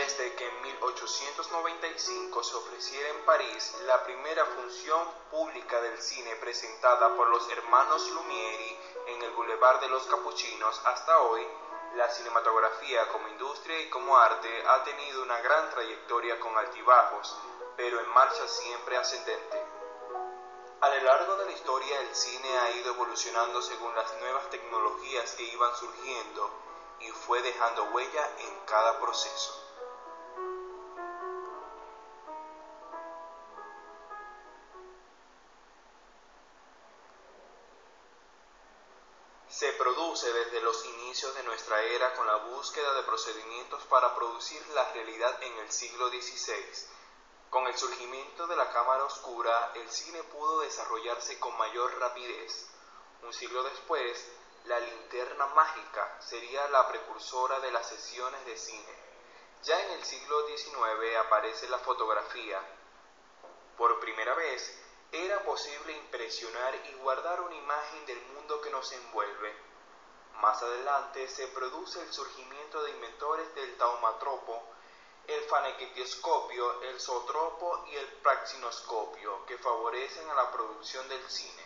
Desde que en 1895 se ofreciera en París la primera función pública del cine presentada por los hermanos Lumière en el Boulevard de los Capuchinos hasta hoy, la cinematografía como industria y como arte ha tenido una gran trayectoria con altibajos, pero en marcha siempre ascendente. A lo largo de la historia el cine ha ido evolucionando según las nuevas tecnologías que iban surgiendo y fue dejando huella en cada proceso. Se produce desde los inicios de nuestra era con la búsqueda de procedimientos para producir la realidad en el siglo XVI. Con el surgimiento de la cámara oscura, el cine pudo desarrollarse con mayor rapidez. Un siglo después, la linterna mágica sería la precursora de las sesiones de cine. Ya en el siglo XIX aparece la fotografía. Por primera vez, era posible impresionar y guardar una imagen del mundo que nos envuelve. Más adelante se produce el surgimiento de inventores del taumatropo, el fanequetioscopio, el zootropo y el praxinoscopio, que favorecen a la producción del cine.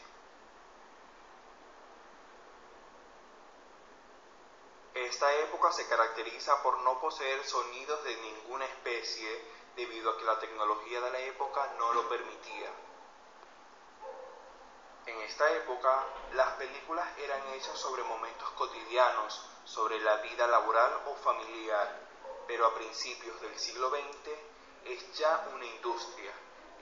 Esta época se caracteriza por no poseer sonidos de ninguna especie, debido a que la tecnología de la época no lo permitía. En esta época, las películas eran hechas sobre momentos cotidianos, sobre la vida laboral o familiar, pero a principios del siglo XX es ya una industria.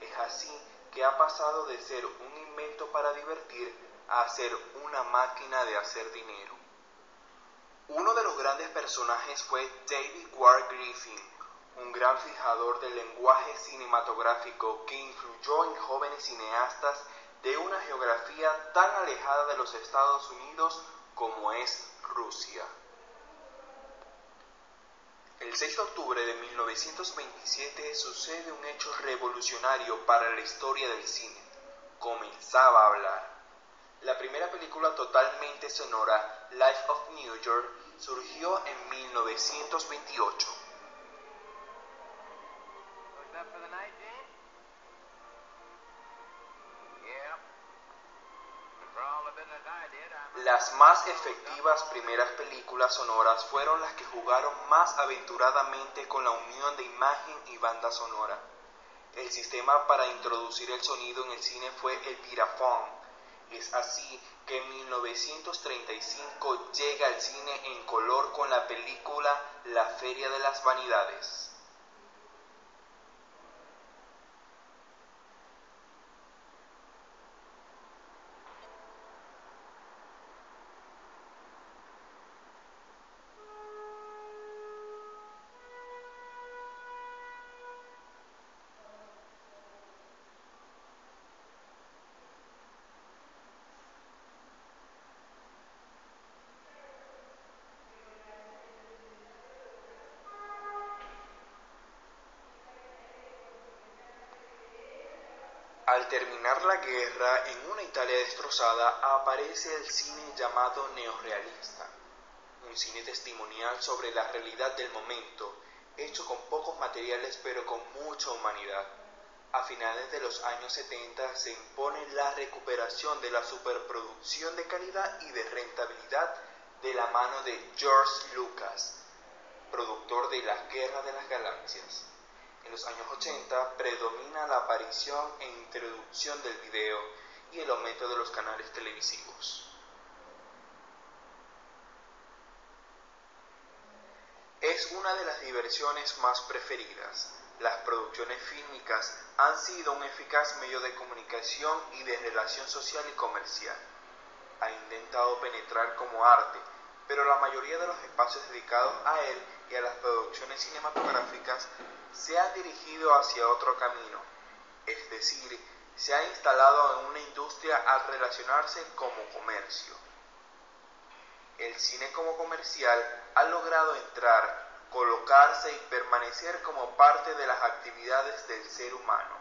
Es así que ha pasado de ser un invento para divertir a ser una máquina de hacer dinero. Uno de los grandes personajes fue David Ward Griffin, un gran fijador del lenguaje cinematográfico que influyó en jóvenes cineastas de una geografía tan alejada de los Estados Unidos como es Rusia. El 6 de octubre de 1927 sucede un hecho revolucionario para la historia del cine. Comenzaba a hablar. La primera película totalmente sonora, Life of New York, surgió en 1928. Las más efectivas primeras películas sonoras fueron las que jugaron más aventuradamente con la unión de imagen y banda sonora. El sistema para introducir el sonido en el cine fue el Vitaphone. Es así que en 1935 llega al cine en color con la película La Feria de las Vanidades. Al terminar la guerra, en una Italia destrozada, aparece el cine llamado neorrealista, un cine testimonial sobre la realidad del momento, hecho con pocos materiales pero con mucha humanidad. A finales de los años 70 se impone la recuperación de la superproducción de calidad y de rentabilidad de la mano de George Lucas, productor de La Guerra de las Galaxias. En los años 80 predomina la aparición e introducción del video y el aumento de los canales televisivos. Es una de las diversiones más preferidas. Las producciones fílmicas han sido un eficaz medio de comunicación y de relación social y comercial. Ha intentado penetrar como arte, pero la mayoría de los espacios dedicados a él y a las producciones cinematográficas se han dirigido hacia otro camino, es decir, se ha instalado en una industria al relacionarse como comercio. El cine como comercial ha logrado entrar, colocarse y permanecer como parte de las actividades del ser humano.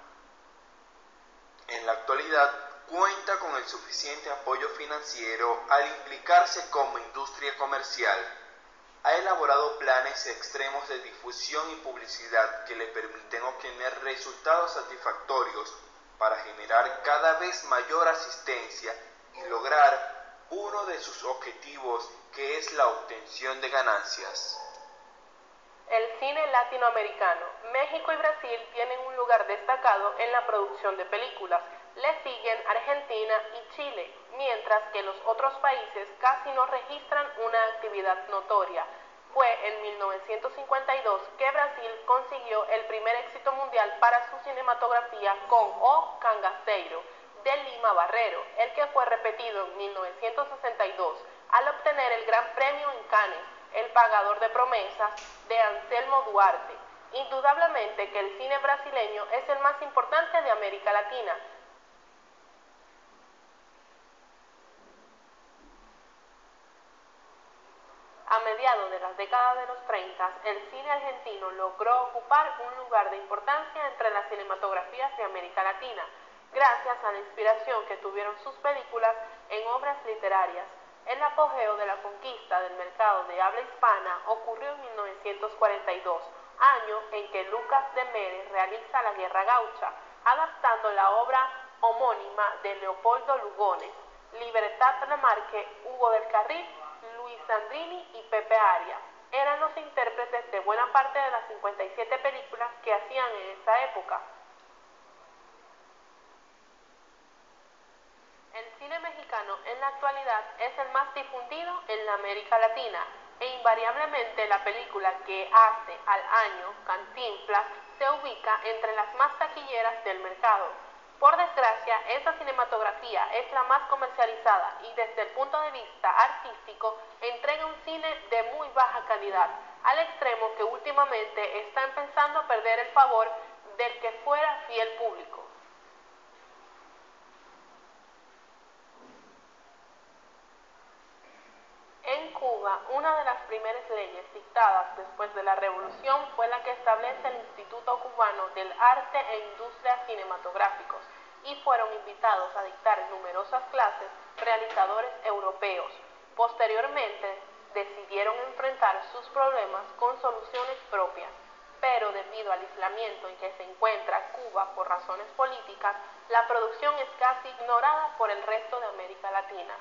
En la actualidad cuenta con el suficiente apoyo financiero al implicarse como industria comercial. Ha elaborado planes extremos de difusión y publicidad que le permiten obtener resultados satisfactorios para generar cada vez mayor asistencia y lograr uno de sus objetivos, que es la obtención de ganancias. El cine latinoamericano. México y Brasil tienen un lugar destacado en la producción de películas. Le siguen Argentina y Chile, mientras que los otros países casi no registran una actividad notoria. Fue en 1952 que Brasil consiguió el primer éxito mundial para su cinematografía con O Cangaceiro, de Lima Barrero, el que fue repetido en 1962 al obtener el Gran Premio en Cannes, El pagador de promesas, de Anselmo Duarte. Indudablemente que el cine brasileño es el más importante de América Latina. A mediados de las décadas de los 30, el cine argentino logró ocupar un lugar de importancia entre las cinematografías de América Latina, gracias a la inspiración que tuvieron sus películas en obras literarias. El apogeo de la conquista del mercado de habla hispana ocurrió en 1942, año en que Lucas de Mérez realiza La Guerra Gaucha, adaptando la obra homónima de Leopoldo Lugones, Libertad Lamarque, Hugo del Carril, Luis Sandrini y Pepe Arias. Eran los intérpretes de buena parte de las 57 películas que hacían en esa época. El cine mexicano en la actualidad es el más difundido en la América Latina e invariablemente la película que hace al año, Cantinflas, se ubica entre las más taquilleras del mercado. Por desgracia, esta cinematografía es la más comercializada y desde el punto de vista artístico entrega un cine de muy baja calidad, al extremo que últimamente está empezando a perder el favor del que fuera fiel público. En Cuba, una de las primeras leyes dictadas después de la revolución fue la que establece el Instituto Cubano del Arte e Industrias Cinematográficos, y fueron invitados a dictar numerosas clases realizadores europeos. Posteriormente, decidieron enfrentar sus problemas con soluciones propias, pero debido al aislamiento en que se encuentra Cuba por razones políticas, la producción es casi ignorada por el resto de América Latina.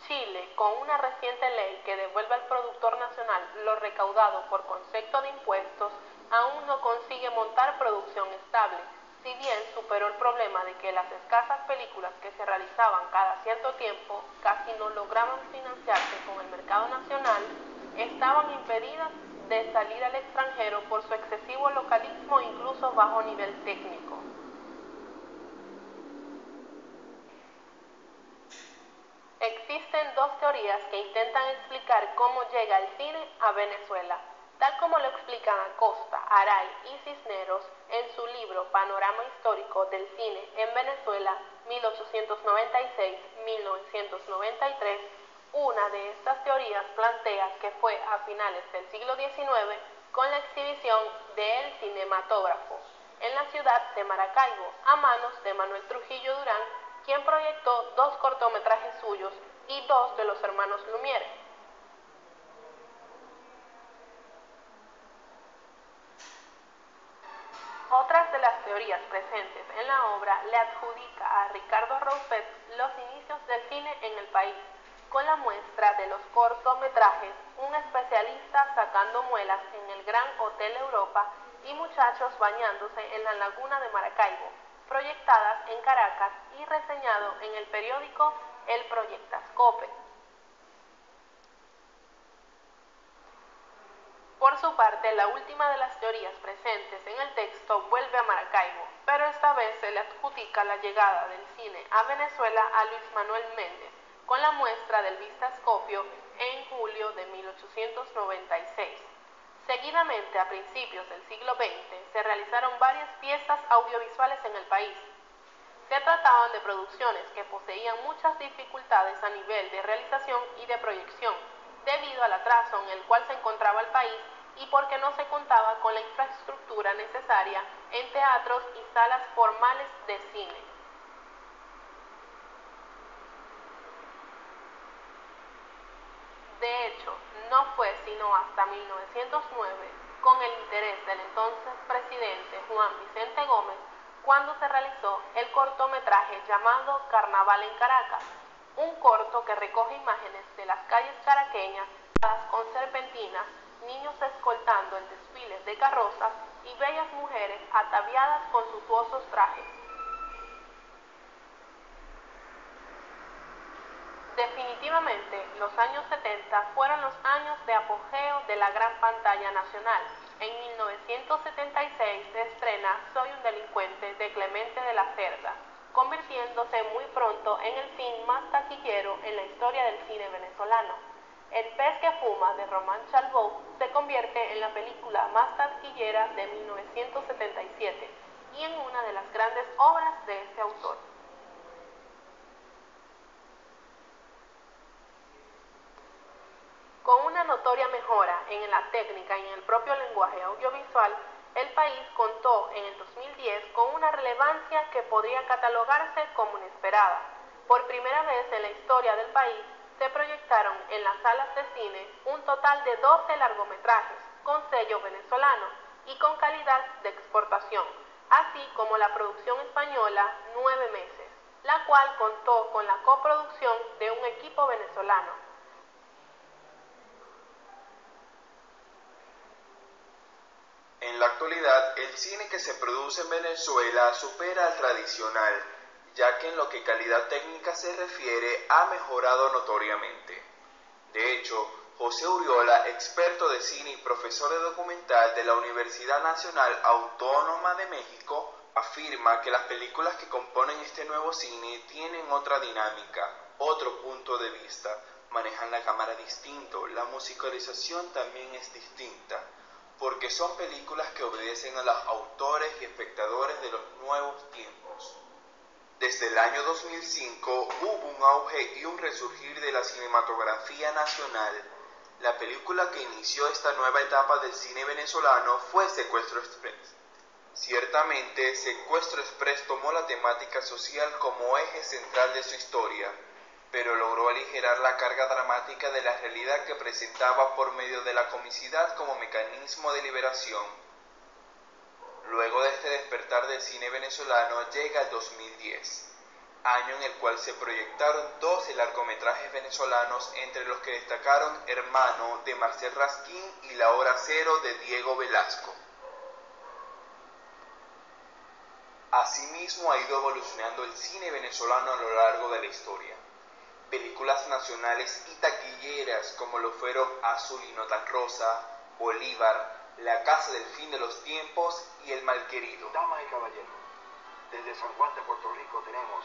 Chile, con una reciente ley que devuelve al productor nacional lo recaudado por concepto de impuestos, aún no consigue montar producción estable. Si bien superó el problema de que las escasas películas que se realizaban cada cierto tiempo casi no lograban financiarse con el mercado nacional, estaban impedidas de salir al extranjero por su excesivo localismo e incluso bajo nivel técnico. Existen dos teorías que intentan explicar cómo llega el cine a Venezuela, tal como lo explican Acosta, Aray y Cisneros en su libro Panorama Histórico del Cine en Venezuela 1896-1993. Una de estas teorías plantea que fue a finales del siglo XIX con la exhibición de El Cinematógrafo en la ciudad de Maracaibo a manos de Manuel Trujillo Durán, quien proyectó dos cortometrajes suyos y dos de los hermanos Lumière. Otras de las teorías presentes en la obra le adjudica a Ricardo Rousset los inicios del cine en el país, con la muestra de los cortometrajes Un especialista sacando muelas en el Gran Hotel Europa y Muchachos bañándose en la laguna de Maracaibo, proyectadas en Caracas y reseñado en el periódico El Proyectascope. Por su parte, la última de las teorías presentes en el texto vuelve a Maracaibo, pero esta vez se le adjudica la llegada del cine a Venezuela a Luis Manuel Méndez, con la muestra del Vistascopio en julio de 1896. Seguidamente, a principios del siglo XX, se realizaron varias piezas audiovisuales en el país. Se trataban de producciones que poseían muchas dificultades a nivel de realización y de proyección, debido al atraso en el cual se encontraba el país y porque no se contaba con la infraestructura necesaria en teatros y salas formales de cine. no fue sino hasta 1909, con el interés del entonces presidente Juan Vicente Gómez, cuando se realizó el cortometraje llamado Carnaval en Caracas, un corto que recoge imágenes de las calles caraqueñas con serpentinas, niños escoltando el desfile de carrozas y bellas mujeres ataviadas con suntuosos trajes. Definitivamente, los años 70 fueron los años de apogeo de la gran pantalla nacional. En 1976 se estrena Soy un delincuente de Clemente de la Cerda, convirtiéndose muy pronto en el film más taquillero en la historia del cine venezolano. El pez que fuma de Román Chalbaud se convierte en la película más taquillera de 1977 y en una de las grandes obras de este autor. Con una notoria mejora en la técnica y en el propio lenguaje audiovisual, el país contó en el 2010 con una relevancia que podría catalogarse como inesperada. Por primera vez en la historia del país, se proyectaron en las salas de cine un total de 12 largometrajes con sello venezolano y con calidad de exportación, así como la producción española 9 meses, la cual contó con la coproducción de un equipo venezolano. En la actualidad, el cine que se produce en Venezuela supera al tradicional, ya que en lo que calidad técnica se refiere ha mejorado notoriamente. De hecho, José Uriola, experto de cine y profesor de documental de la Universidad Nacional Autónoma de México, afirma que las películas que componen este nuevo cine tienen otra dinámica, otro punto de vista, manejan la cámara distinto, la musicalización también es distinta, porque son películas que obedecen a los autores y espectadores de los nuevos tiempos. Desde el año 2005 hubo un auge y un resurgir de la cinematografía nacional. La película que inició esta nueva etapa del cine venezolano fue Secuestro Express. Ciertamente, Secuestro Express tomó la temática social como eje central de su historia, pero logró aligerar la carga dramática de la realidad que presentaba por medio de la comicidad como mecanismo de liberación. Luego de este despertar del cine venezolano llega el 2010, año en el cual se proyectaron 12 largometrajes venezolanos, entre los que destacaron Hermano de Marcel Raskin y La Hora Cero de Diego Velasco. Asimismo ha ido evolucionando el cine venezolano a lo largo de la historia. Películas nacionales y taquilleras como lo fueron Azul y no tan rosa, Bolívar, La Casa del Fin de los Tiempos y El Malquerido. Damas y caballeros, desde San Juan de Puerto Rico tenemos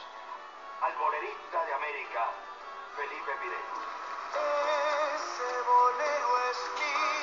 al bolerista de América, Felipe Pirelli. Ese bolero es mío.